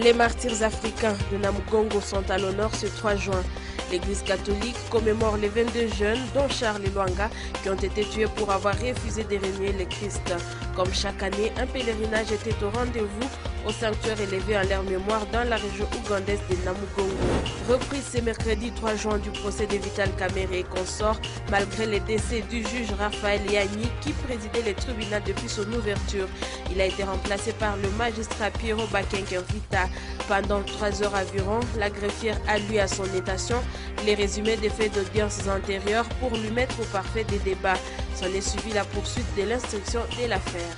Les martyrs africains de Namugongo sont à l'honneur ce 3 juin. L'église catholique commémore les 22 jeunes, dont Charles Lwanga, qui ont été tués pour avoir refusé de renier le Christ. Comme chaque année, un pèlerinage était au rendez-vous au sanctuaire élevé en leur mémoire dans la région ougandaise de Namugongo. Reprise ce mercredi 3 juin du procès de Vital Kamerhe et consorts, malgré les décès du juge Raphaël Yanni qui présidait le tribunal depuis son ouverture. Il a été remplacé par le magistrat Piero Bakenke-Vita. Pendant 3 heures environ, la greffière a lu à son étation les résumés des faits d'audiences antérieures pour lui mettre au parfait des débats. S'en est suivi la poursuite de l'instruction de l'affaire.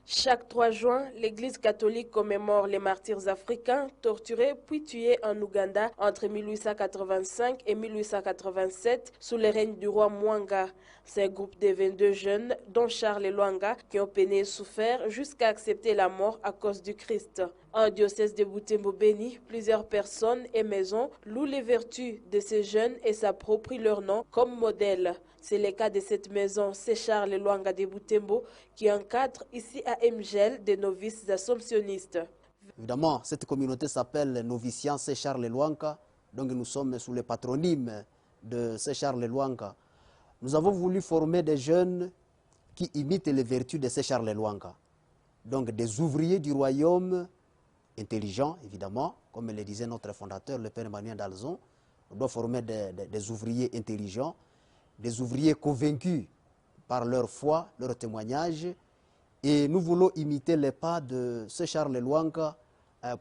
Chaque 3 juin, l'Église catholique commémore les martyrs africains torturés puis tués en Ouganda entre 1885 et 1887 sous le règne du roi Mwanga. C'est un groupe de 22 jeunes, dont Charles Lwanga, qui ont peiné et souffert jusqu'à accepter la mort à cause du Christ. En diocèse de Butembo-Beni, plusieurs personnes et maisons louent les vertus de ces jeunes et s'approprient leur nom comme modèle. C'est le cas de cette maison, c'est Charles Lwanga de Butembo, qui encadre ici à Mgel des novices assomptionnistes. Évidemment, cette communauté s'appelle Novician C. Charles Lwanga, donc nous sommes sous le patronyme de C. Charles Lwanga. Nous avons voulu former des jeunes qui imitent les vertus de C. Charles Lwanga, donc des ouvriers du royaume intelligents, évidemment, comme le disait notre fondateur, le père Emmanuel Dalzon. On doit former des ouvriers intelligents, des ouvriers convaincus par leur foi, leur témoignage. Et nous voulons imiter les pas de ce Charles Lwanga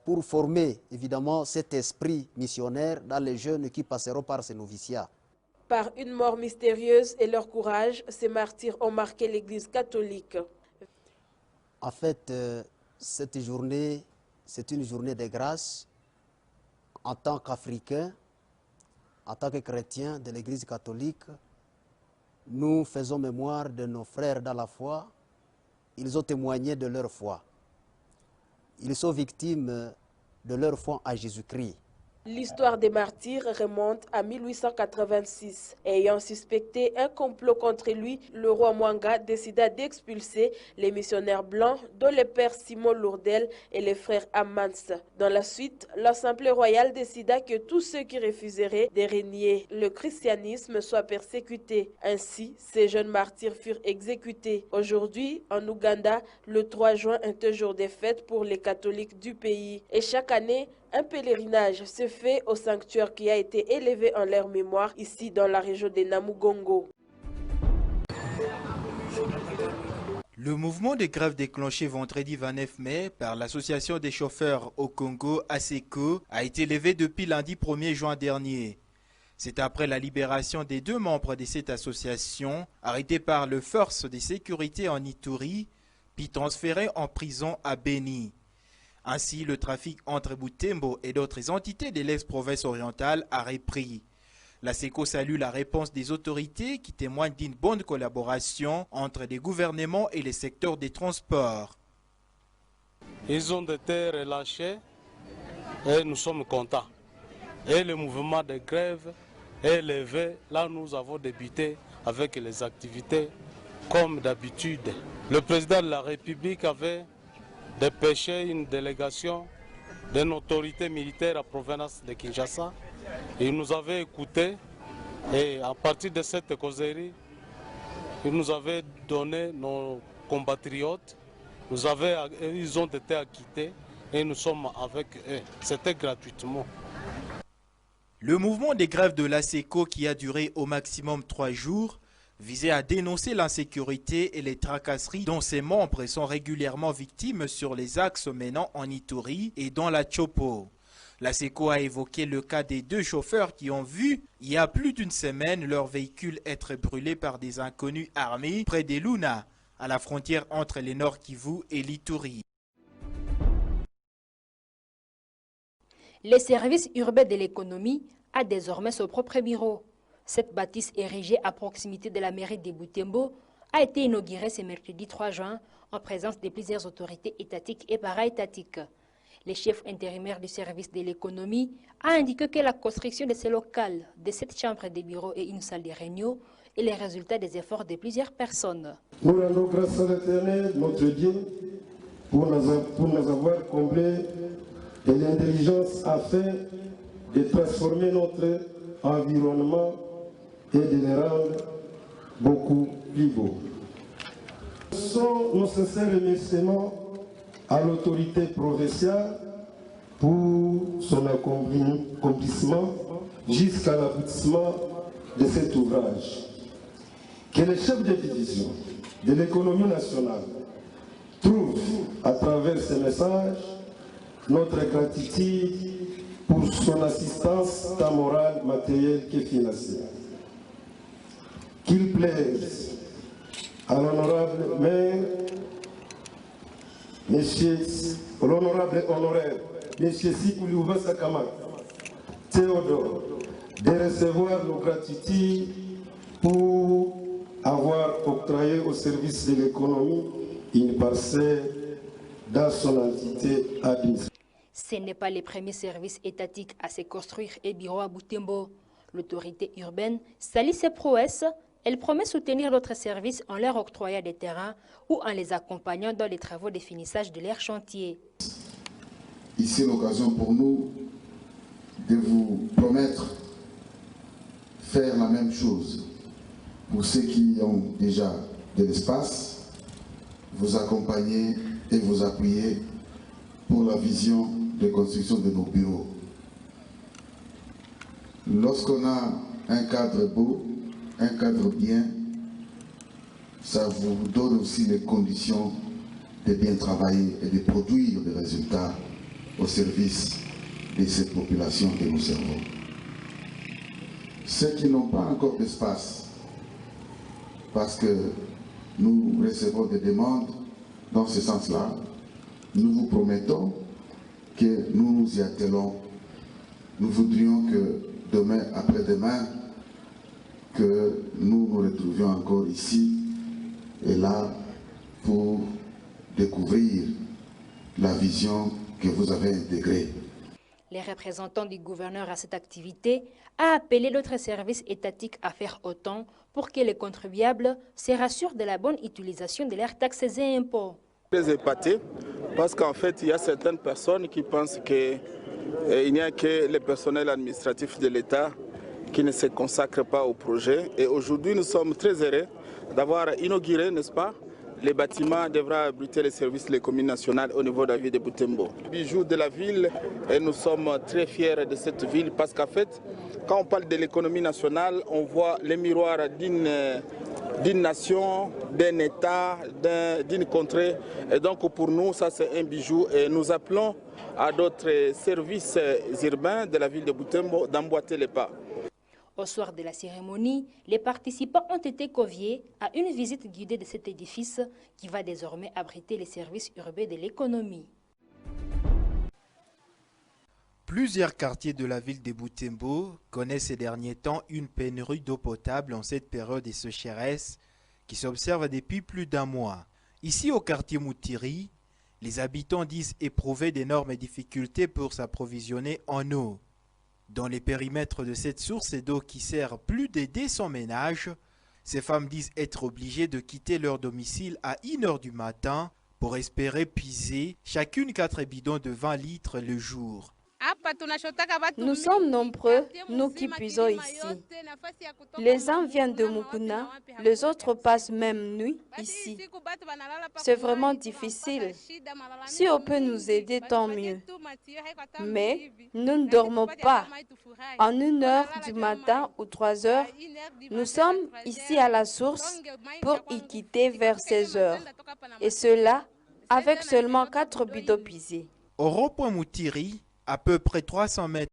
pour former évidemment cet esprit missionnaire dans les jeunes qui passeront par ces noviciats. Par une mort mystérieuse et leur courage, ces martyrs ont marqué l'Église catholique. En fait, cette journée, c'est une journée de grâce. En tant qu'Africains, en tant que chrétiens de l'Église catholique, nous faisons mémoire de nos frères dans la foi. Ils ont témoigné de leur foi. Ils sont victimes de leur foi en Jésus-Christ. L'histoire des martyrs remonte à 1886. Ayant suspecté un complot contre lui, le roi Mwanga décida d'expulser les missionnaires blancs, dont le père Simon Lourdel et les frères Amans. Dans la suite, l'Assemblée royale décida que tous ceux qui refuseraient de renier le christianisme soient persécutés. Ainsi, ces jeunes martyrs furent exécutés. Aujourd'hui, en Ouganda, le 3 juin est un jour de fête pour les catholiques du pays. Et chaque année, un pèlerinage se fait au sanctuaire qui a été élevé en leur mémoire ici dans la région de Namugongo. Le mouvement de grève déclenché vendredi 29 mai par l'association des chauffeurs au Congo, ASECO, a été levé depuis lundi 1er juin dernier. C'est après la libération des 2 membres de cette association, arrêtés par les forces de sécurité en Ituri, puis transférés en prison à Beni. Ainsi, le trafic entre Butembo et d'autres entités de l'ex-province orientale a repris. La SECO salue la réponse des autorités qui témoignent d'une bonne collaboration entre les gouvernements et les secteurs des transports. Ils ont été relâchés et nous sommes contents. Et le mouvement de grève est levé. Là, nous avons débuté avec les activités comme d'habitude. Le président de la République avait dépêché une délégation d'une autorité militaire à provenance de Kinshasa. Il nous avait écoutés et à partir de cette causerie, il nous avait donné nos compatriotes. Ils ont été acquittés et nous sommes avec eux. C'était gratuitement. Le mouvement des grèves de la SECO qui a duré au maximum 3 jours visait à dénoncer l'insécurité et les tracasseries dont ses membres sont régulièrement victimes sur les axes menant en Ituri et dans la Chopo. La SECO a évoqué le cas des 2 chauffeurs qui ont vu, il y a plus d'une semaine, leur véhicule être brûlé par des inconnus armés près des Luna, à la frontière entre les Nord Kivu et l'Ituri. Les services urbains de l'économie a désormais son propre bureau. Cette bâtisse érigée à proximité de la mairie de Butembo a été inaugurée ce mercredi 3 juin en présence de plusieurs autorités étatiques et para-étatiques. Le chef intérimaire du service de l'économie a indiqué que la construction de ces locales, de 7 chambres de bureaux et une salle de réunion, est le résultat des efforts de plusieurs personnes. Nous rendons grâce à l'Éternel, notre Dieu, pour nous avoir comblés de l'intelligence afin de transformer notre environnement et de le rendre beaucoup plus beau. Ce sont nos sincères remerciements à l'autorité provinciale pour son accomplissement jusqu'à l'aboutissement de cet ouvrage. Que les chefs de division de l'économie nationale trouvent à travers ces messages notre gratitude pour son assistance tant morale, matérielle que financière. Qu'il plaise à l'honorable maire, l'honorable honoraire, M. Sikouliouva Sakama, Théodore, de recevoir nos gratitudes pour avoir octroyé au service de l'économie une parcelle dans son entité administrative. Ce n'est pas le premier service étatique à se construire et bureau à Butembo. L'autorité urbaine salue ses prouesses. Elle promet soutenir d'autres services en leur octroyant des terrains ou en les accompagnant dans les travaux de finissage de leurs chantiers. Ici, l'occasion pour nous de vous promettre faire la même chose pour ceux qui ont déjà de l'espace, vous accompagner et vous appuyer pour la vision de construction de nos bureaux. Lorsqu'on a un cadre beau, un cadre bien, ça vous donne aussi les conditions de bien travailler et de produire des résultats au service de cette population que nous servons. Ceux qui n'ont pas encore d'espace, parce que nous recevons des demandes dans ce sens-là, nous vous promettons que nous nous y attelons. Nous voudrions que demain, après-demain, que nous nous retrouvions encore ici et là pour découvrir la vision que vous avez intégrée. Les représentants du gouverneur à cette activité a appelé d'autres services étatiques à faire autant pour que les contribuables se rassurent de la bonne utilisation de leurs taxes et impôts. Très épaté parce qu'en fait, il y a certaines personnes qui pensent qu'il n'y a que le personnel administratif de l'État qui ne se consacre pas au projet. Et aujourd'hui, nous sommes très heureux d'avoir inauguré, n'est-ce pas, les bâtiments devra abriter les services de l'économie nationale au niveau de la ville de Butembo. Bijou de la ville, et nous sommes très fiers de cette ville parce qu'en fait, quand on parle de l'économie nationale, on voit les miroirs d'une nation, d'un État, d'une contrée. Et donc pour nous, ça c'est un bijou. Et nous appelons à d'autres services urbains de la ville de Butembo d'emboîter les pas. Au soir de la cérémonie, les participants ont été conviés à une visite guidée de cet édifice qui va désormais abriter les services urbains de l'économie. Plusieurs quartiers de la ville de Butembo connaissent ces derniers temps une pénurie d'eau potable en cette période de sécheresse qui s'observe depuis plus d'un mois. Ici au quartier Moutiri, les habitants disent éprouver d'énormes difficultés pour s'approvisionner en eau. Dans les périmètres de cette source d'eau qui sert plus de 200 ménages, ces femmes disent être obligées de quitter leur domicile à 1 h du matin pour espérer puiser chacune 4 bidons de 20 litres le jour. Nous sommes nombreux, nous qui puisons ici. Les uns viennent de Mukuna, les autres passent même nuit ici. C'est vraiment difficile. Si on peut nous aider, tant mieux. Mais nous ne dormons pas. En 1 h du matin ou 3 h, nous sommes ici à la source pour y quitter vers 16 h. Et cela avec seulement 4 bidons puisés. Au rond-point Moutiri, à peu près 300 mètres